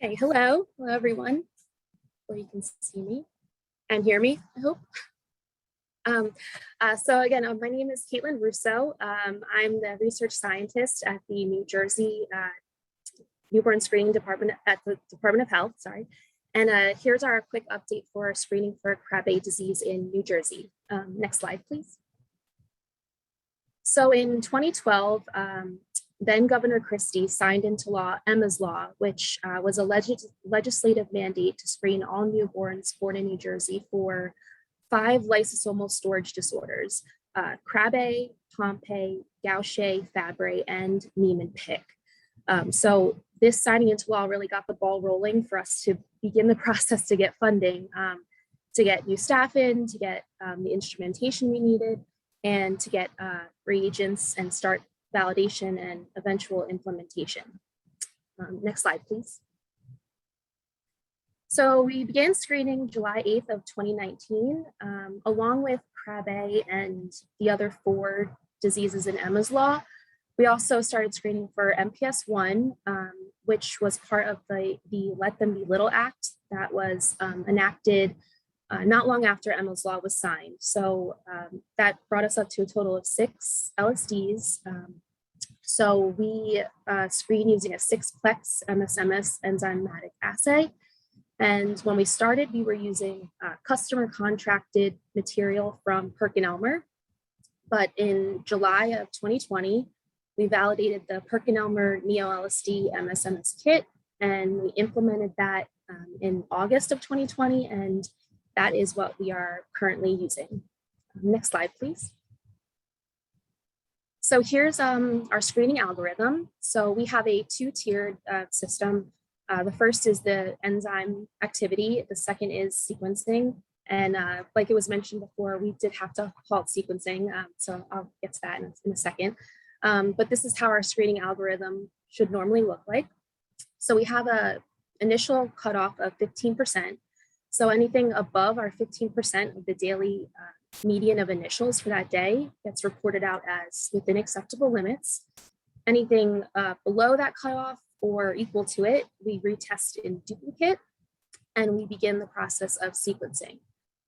Okay, hello everyone. Well, you can see me and hear me, I hope. So again, my name is Caitlin Russo. I'm the research scientist at the New Jersey Newborn Screening Department at the Department of Health, sorry. And here's our quick update for screening for Krabbe disease in New Jersey. Next slide, please. So in 2012, then Governor Christie signed into law Emma's Law, which was a legislative mandate to screen all newborns born in New Jersey for 5 lysosomal storage disorders: Krabbe, Pompe, Gaucher, Fabry, and Niemann-Pick. So this signing into law really got the ball rolling for us to begin the process to get funding, to get new staff in, to get the instrumentation we needed, and to get reagents and start validation and eventual implementation. Next slide, please. So we began screening July 8th of 2019, along with Krabbe and the other 4 diseases in Emma's Law. We also started screening for MPS 1, which was part of the Let Them Be Little Act that was enacted not long after Emma's Law was signed. So that brought us up to a total of 6 LSDs. So we screen using a 6-plex MSMS enzymatic assay. And when we started, we were using customer contracted material from PerkinElmer. But in July of 2020, we validated the PerkinElmer Neo-LSD MSMS kit, and we implemented that in August of 2020, and that is what we are currently using. Next slide, please. So here's our screening algorithm. So we have a 2-tiered system. The first is the enzyme activity. The second is sequencing. And like it was mentioned before, we did have to halt sequencing. So I'll get to that in a second. But this is how our screening algorithm should normally look like. So we have an initial cutoff of 15%. So anything above our 15% of the daily median of initials for that day gets reported out as within acceptable limits. Anything below that cutoff or equal to it, we retest in duplicate, and we begin the process of sequencing.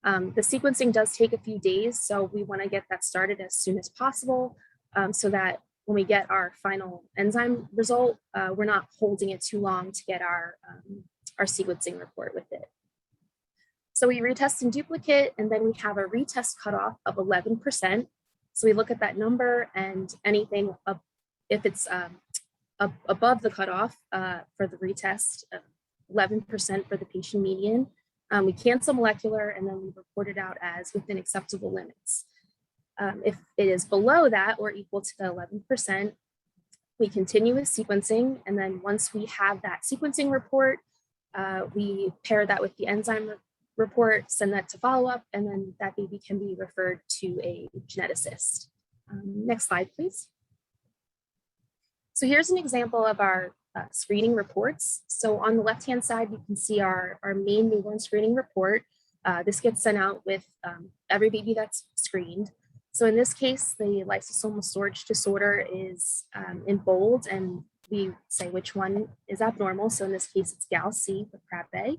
The sequencing does take a few days, so we want to get that started as soon as possible, so that when we get our final enzyme result, we're not holding it too long to get our sequencing report with it. So we retest in duplicate, and then we have a retest cutoff of 11%. So we look at that number, and anything up, if it's above the cutoff for the retest, 11% for the patient median, we cancel molecular, and then we report it out as within acceptable limits. If it is below that or equal to the 11%, we continue with sequencing, and then once we have that sequencing report, we pair that with the enzyme report, send that to follow-up, and then that baby can be referred to a geneticist. Next slide, please. So here's an example of our screening reports. So on the left-hand side, you can see our main newborn screening report. This gets sent out with every baby that's screened. So in this case, the lysosomal storage disorder is in bold, and we say which one is abnormal. So in this case, it's GAL-C for Krabbe.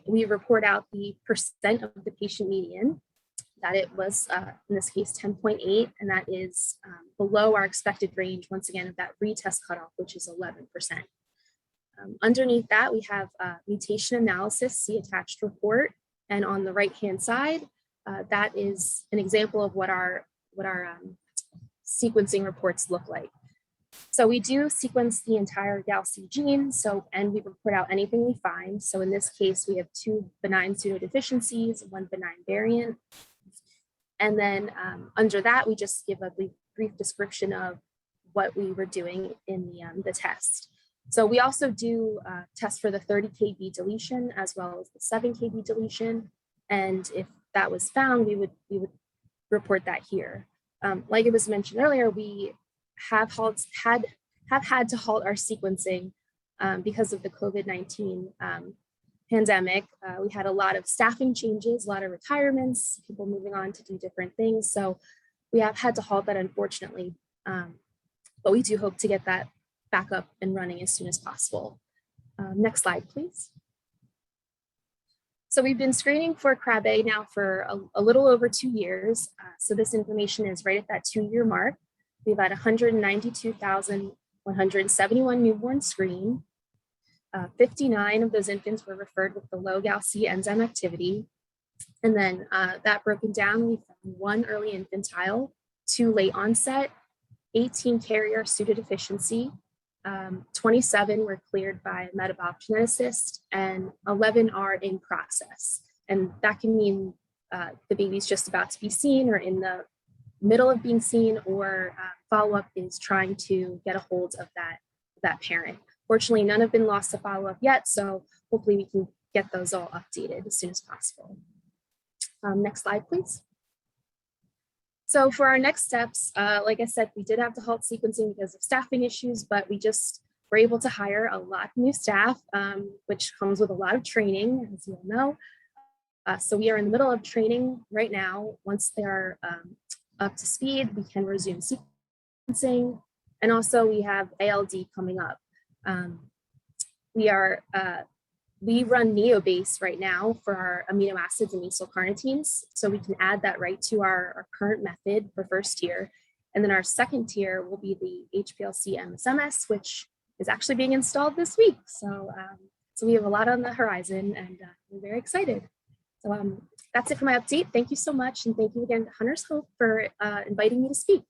We report out the percent of the patient median, that it was, in this case, 10.8, and that is below our expected range, once again, of that retest cutoff, which is 11%. Underneath that, we have mutation analysis, see attached report, and on the right-hand side, that is an example of what our sequencing reports look like. So we do sequence the entire GAL-C gene, and we report out anything we find. So in this case, we have 2 benign pseudodeficiencies, 1 benign variant. And then under that, we just give a brief description of what we were doing in the test. So we also do test for the 30 kb deletion as well as the 7 kb deletion. And if that was found, we would report that here. Like it was mentioned earlier, we have had to halt our sequencing because of the COVID-19 pandemic. We had a lot of staffing changes, a lot of retirements, people moving on to do different things. So we have had to halt that, unfortunately, but we do hope to get that back up and running as soon as possible. Next slide, please. So we've been screening for Krabbe now for a little over 2 years. So this information is right at that 2-year mark. We've had 192,171 newborns screened. 59 of those infants were referred with the low Gal-C enzyme activity. And then that broken down, we found 1 early infantile, 2 late onset, 18 carrier pseudodeficiency, 27 were cleared by metabolic geneticist, and 11 are in process. And that can mean the baby's just about to be seen or in the middle of being seen, or follow-up is trying to get a hold of that parent. Fortunately, none have been lost to follow-up yet, so hopefully we can get those all updated as soon as possible. Next slide, please. So for our next steps, like I said, we did have to halt sequencing because of staffing issues, but we just were able to hire a lot of new staff, which comes with a lot of training, as you all know. So we are in the middle of training right now. Once they're up to speed, we can resume sequencing. And also we have ALD coming up. We run NeoBase right now for our amino acids and mesyl carnitines. So we can add that right to our current method for first tier. And then our second tier will be the HPLC MSMS, which is actually being installed this week. So, so we have a lot on the horizon, and we're very excited. So that's it for my update. Thank you so much. And thank you again to Hunter's Hope for inviting me to speak.